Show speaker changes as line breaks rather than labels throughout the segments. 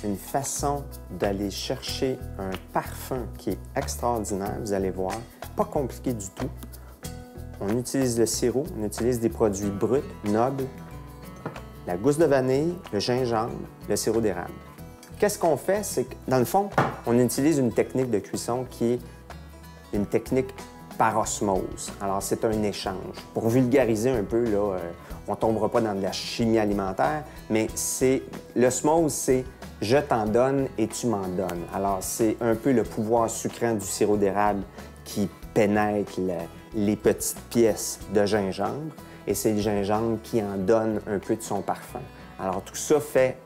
une façon d'aller chercher un parfum qui est extraordinaire, vous allez voir. Pas compliqué du tout. On utilise le sirop, on utilise des produits bruts, nobles, la gousse de vanille, le gingembre, le sirop d'érable. Qu'est-ce qu'on fait? C'est que, dans le fond, on utilise une technique de cuisson qui est une technique par osmose. Alors, c'est un échange. Pour vulgariser un peu, là, on ne tombera pas dans de la chimie alimentaire, mais l'osmose, c'est « je t'en donne et tu m'en donnes ». Alors, c'est un peu le pouvoir sucrant du sirop d'érable qui pénètre les petites pièces de gingembre, et c'est le gingembre qui en donne un peu de son parfum. Alors, tout ça fait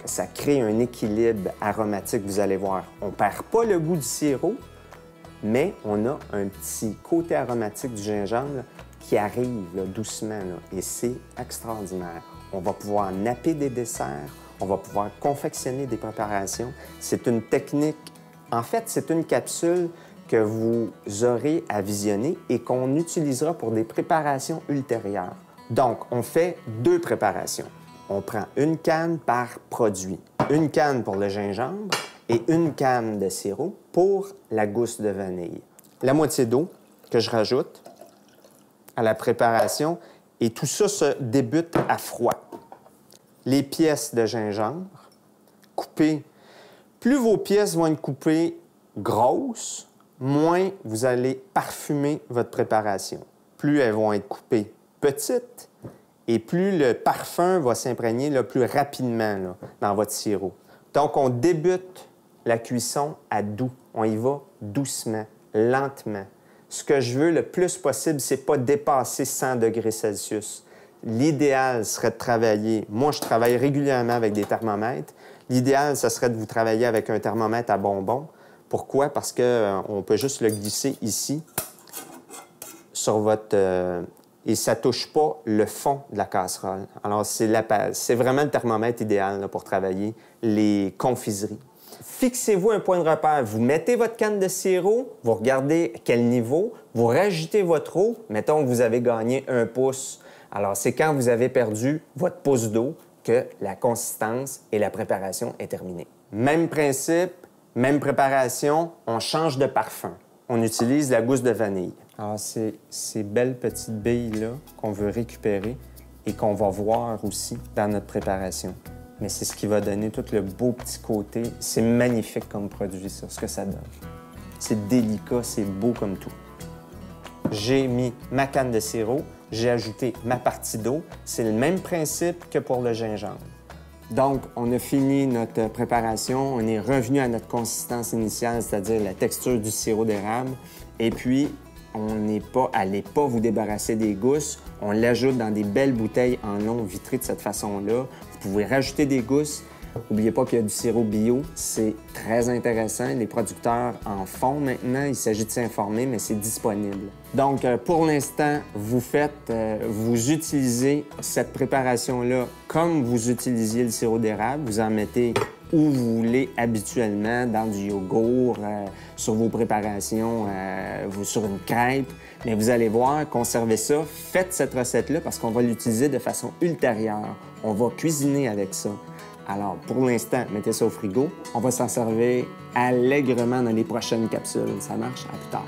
que ça crée un équilibre aromatique, vous allez voir. On ne perd pas le goût du sirop, mais on a un petit côté aromatique du gingembre là, qui arrive là, doucement, là, et c'est extraordinaire. On va pouvoir napper des desserts, on va pouvoir confectionner des préparations. C'est une technique, en fait, c'est une capsule que vous aurez à visionner et qu'on utilisera pour des préparations ultérieures. Donc, on fait 2 préparations. On prend une canne par produit. Une canne pour le gingembre et une canne de sirop pour la gousse de vanille. La moitié d'eau que je rajoute à la préparation et tout ça se débute à froid. Les pièces de gingembre coupées. Plus vos pièces vont être coupées grosses, moins vous allez parfumer votre préparation. Plus elles vont être coupées petites et plus le parfum va s'imprégner plus rapidement là, dans votre sirop. Donc, on débute la cuisson à doux. On y va doucement, lentement. Ce que je veux le plus possible, c'est pas dépasser 100 degrés Celsius. L'idéal serait de travailler... Moi, je travaille régulièrement avec des thermomètres. L'idéal, ce serait de vous travailler avec un thermomètre à bonbons. Pourquoi? Parce qu'on peut juste le glisser ici, sur votre... et ça ne touche pas le fond de la casserole. Alors, c'est vraiment le thermomètre idéal là, pour travailler les confiseries. Fixez-vous un point de repère. Vous mettez votre canne de sirop, vous regardez à quel niveau, vous rajoutez votre eau. Mettons que vous avez gagné 1 pouce. Alors, c'est quand vous avez perdu votre pouce d'eau que la consistance et la préparation est terminée. Même principe, même préparation, on change de parfum. On utilise la gousse de vanille. Alors, c'est ces belles petites billes-là qu'on veut récupérer et qu'on va voir aussi dans notre préparation. Mais c'est ce qui va donner tout le beau petit côté. C'est magnifique comme produit, ça, ce que ça donne. C'est délicat, c'est beau comme tout. J'ai mis ma canne de sirop, j'ai ajouté ma partie d'eau. C'est le même principe que pour le gingembre. Donc, on a fini notre préparation. On est revenu à notre consistance initiale, c'est-à-dire la texture du sirop d'érable. Et puis, allez pas vous débarrasser des gousses. On l'ajoute dans des belles bouteilles en long vitrées de cette façon-là. Vous pouvez rajouter des gousses. N'oubliez pas qu'il y a du sirop bio. C'est très intéressant. Les producteurs en font maintenant. Il s'agit de s'informer, mais c'est disponible. Donc, pour l'instant, vous utilisez cette préparation-là comme vous utilisiez le sirop d'érable. Vous en mettez où vous voulez habituellement, dans du yogourt, sur vos préparations, sur une crêpe. Mais vous allez voir, conservez ça. Faites cette recette-là parce qu'on va l'utiliser de façon ultérieure. On va cuisiner avec ça. Alors, pour l'instant, mettez ça au frigo. On va s'en servir allègrement dans les prochaines capsules. Ça marche? À plus tard.